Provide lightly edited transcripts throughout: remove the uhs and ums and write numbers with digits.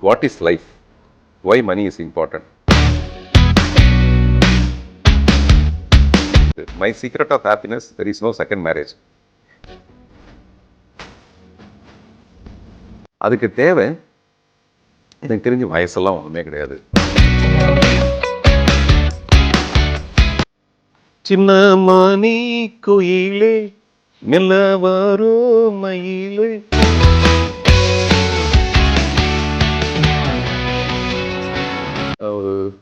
What is life? Why money is important? My secret of happiness, there is no second marriage. அதுக்கு தேவை எனக்கு தெரிஞ்ச வயசெல்லாம் ஒன்றுமே கிடையாது. சின்ன மணி குயிலே மெல்ல வரும் மயிலே.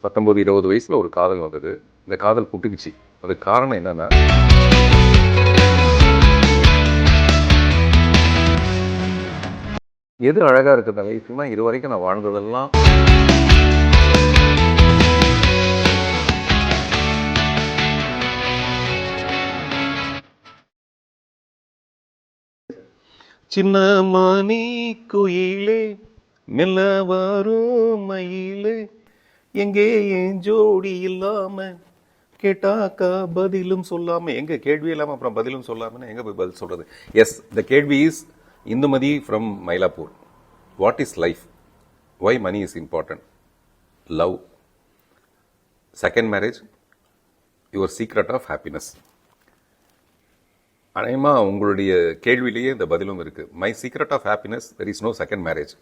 19-20 வயசுல ஒரு காதல் வந்தது. இந்த காதல் புட்டுக்குச்சு. அதுக்கு காரணம் என்னன்னா, எது அழகா இருக்குது அந்த லைஃப்னா, இது வரைக்கும் நான் வாழ்ந்ததெல்லாம் சின்ன மணி குயிலே மெல்ல வரும் மயிலே எங்கே என் ஜோடி இல்லாம கேட்டாக்கா பதிலும் சொல்லாம, எங்க கேள்வி இல்லாம அப்புறம் பதிலும் சொல்லாம எங்க போய் பதில் சொல்றது? எஸ், த கேள்வி is Indumathi from Mylapore. What is life? Why money is important? Love, second marriage, your secret of happiness. அநேகமாக உங்களுடைய கேள்வியிலேயே இந்த பதிலும் இருக்கு. My secret of happiness, there is no second marriage.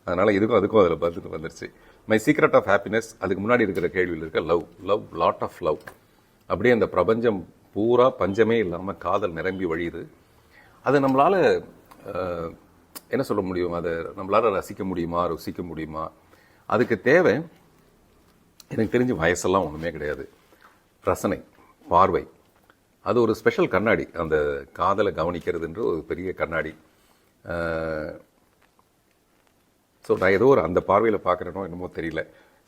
அதனால அதுக்கும் அதில் பதில் வந்துருச்சு. மை சீக்ரெட் ஆஃப் ஹாப்பினஸ், அதுக்கு முன்னாடி இருக்கிற கேள்வியில் இருக்க love. Love, lot of love. அப்படியே அந்த பிரபஞ்சம் பூரா பஞ்சமே இல்லாமல் காதல் நிரம்பி வழியுது. அது நம்மளால என்ன சொல்ல முடியும்? அதை நம்மளால ரசிக்க முடியுமா, ருசிக்க முடியுமா? அதுக்கு தேவை எனக்கு தெரிஞ்ச வயசெல்லாம் ஒன்றுமே கிடையாது. ரசனை, பார்வை, அது ஒரு ஸ்பெஷல் கண்ணாடி. அந்த காதலை கவனிக்கிறதுன்ற ஒரு பெரிய கண்ணாடி. ஸோ நான் ஏதோ ஒரு அந்த பார்வையில் பார்க்குறேனோ என்னமோ தெரியல.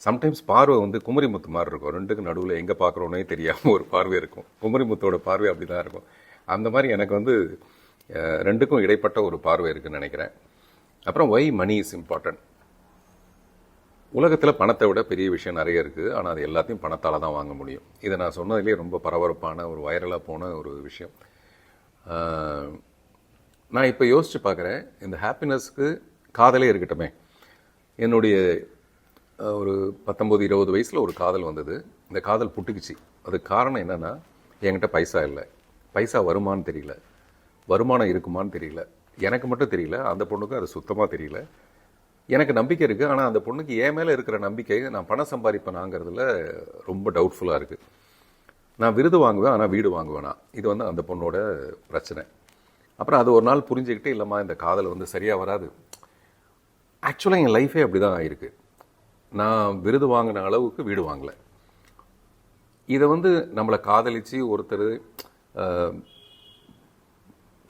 சம்டைம்ஸ் பார்வை குமரிமுத்து மாதிரி இருக்கும். ரெண்டுக்கு நடுவில் எங்கே பார்க்குறோன்னே தெரியாமல் ஒரு பார்வை இருக்கும். குமரிமுத்தோட பார்வை அப்படி தான் இருக்கும். அந்த மாதிரி எனக்கு ரெண்டுக்கும் இடைப்பட்ட ஒரு பார்வை இருக்குன்னு நினைக்கிறேன். அப்புறம் ஒய் மணி இஸ் இம்பார்ட்டன்ட். உலகத்தில் பணத்தை விட பெரிய விஷயம் நிறைய இருக்குது. ஆனால் அது எல்லாத்தையும் பணத்தால் தான் வாங்க முடியும். இதை நான் சொன்னதுலேயே ரொம்ப பரபரப்பான ஒரு வைரலாக போன ஒரு விஷயம். நான் இப்போ யோசித்து பார்க்குறேன், இந்த ஹாப்பினஸ்க்கு காதலே இருக்கட்டுமே. என்னுடைய ஒரு 19-20 வயசில் ஒரு காதல் வந்தது. இந்த காதல் புட்டுக்குச்சு. அதுக்கு காரணம் என்னென்னா, என்கிட்ட பைசா இல்லை. பைசா வருமானு தெரியல, வருமானம் இருக்குமான்னு தெரியல. எனக்கு மட்டும் தெரியல, அந்த பொண்ணுக்கும் அது சுத்தமாக தெரியல. எனக்கு நம்பிக்கை இருக்குது, ஆனால் அந்த பொண்ணுக்கு என் மேலே இருக்கிற நம்பிக்கை நான் பணம் சம்பாதிப்பேனாங்கிறதுல ரொம்ப டவுட்ஃபுல்லாக இருக்குது. நான் விருது வாங்குவேன், ஆனால் வீடு வாங்குவேனா, இது அந்த பொண்ணோட பிரச்சனை. அப்புறம் அது ஒரு நாள் புரிஞ்சுக்கிட்டு, இல்லைம்மா இந்த காதல் சரியாக வராது. ஆக்சுவலாக என் லைஃபே அப்படி தான் ஆயிருக்கு. நான் விருது வாங்கின அளவுக்கு வீடு வாங்கலை. இதை நம்மளை காதலித்து ஒருத்தர்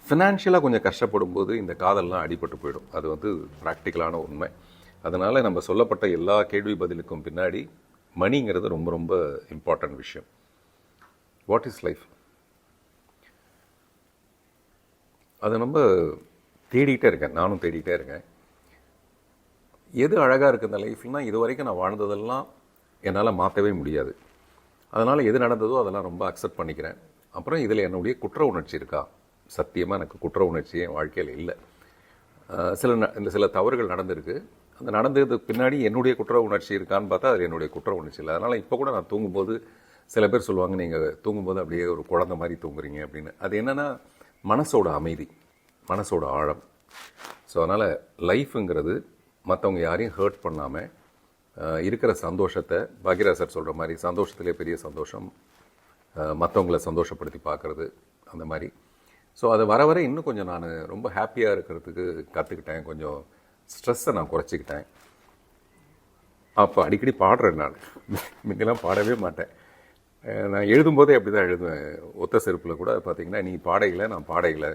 ஃபினான்ஷியலாக கொஞ்சம் கஷ்டப்படும் போது இந்த காதல்லாம் அடிபட்டு போயிடும். அது ப்ராக்டிக்கலான உண்மை. அதனால் நம்ம சொல்லப்பட்ட எல்லா கேள்வி பதிலுக்கும் பின்னாடி மணிங்கிறது ரொம்ப ரொம்ப இம்பார்ட்டன்ட் விஷயம். What is life? அதை நம்ம தேடிக்கிட்டே இருக்கேன். நானும் தேடிக்கிட்டே இருக்கேன். எது அழகாக இருக்குது இந்த லைஃப்னால், இது வரைக்கும் நான் வாழ்ந்ததெல்லாம் என்னால் மாற்றவே முடியாது. அதனால் எது நடந்ததோ அதெல்லாம் ரொம்ப அக்செப்ட் பண்ணிக்கிறேன். அப்புறம் இதில் என்னுடைய குற்ற உணர்ச்சி இருக்கா? சத்தியமாக எனக்கு குற்ற உணர்ச்சி என் வாழ்க்கையில் இல்லை. சில தவறுகள் நடந்திருக்கு. அந்த நடந்ததுக்கு பின்னாடி என்னுடைய குற்ற உணர்ச்சி இருக்கான்னு பார்த்தா அது என்னுடைய குற்ற உணர்ச்சி இல்லை. அதனால் இப்போ கூட நான் தூங்கும்போது சில பேர் சொல்லுவாங்க, நீங்கள் தூங்கும்போது அப்படியே ஒரு குழந்தை மாதிரி தூங்குறீங்க அப்படின்னு. அது என்னென்னா, மனசோட அமைதி, மனசோட ஆழம். ஸோ அதனால் லைஃபுங்கிறது மற்றவங்க யாரையும் ஹர்ட் பண்ணாமல் இருக்கிற சந்தோஷத்தை, பாக்யராஜர் சொல்கிற மாதிரி சந்தோஷத்திலே பெரிய சந்தோஷம் மற்றவங்களை சந்தோஷப்படுத்தி பார்க்குறது, அந்த மாதிரி. ஸோ அது வர வர இன்னும் கொஞ்சம் நான் ரொம்ப ஹாப்பியாக இருக்கிறதுக்கு கற்றுக்கிட்டேன். கொஞ்சம் ஸ்ட்ரெஸ்ஸை நான் குறைச்சிக்கிட்டேன். அப்போ அடிக்கடி பாடுறேன். நான் முன்னெல்லாம் பாடவே மாட்டேன். நான் எழுதும்போதே அப்படி தான் எழுதுவேன். ஒத்த செருப்பில் கூட பார்த்தீங்கன்னா, நீ பாடைகளை நான் பாடைகளை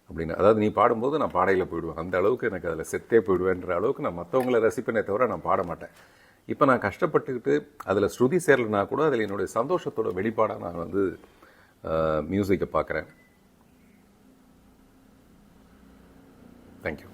அப்படின்னு. அதாவது நீ பாடும்போது நான் பாடையில் போயிடுவேன். அந்த அளவுக்கு எனக்கு அதில் செத்தே போயிடுவேன்ற அளவுக்கு நான் மற்றவங்கள ரசிப்பேனே தவிர நான் பாட மாட்டேன். இப்போ நான் கஷ்டப்பட்டுக்கிட்டு அதில் ஸ்ருதி சேரலைனா கூட அதில் என்னுடைய சந்தோஷத்தோட வெளிப்பாடாக நான் மியூசிக்கை பார்க்குறேன். தேங்க்யூ.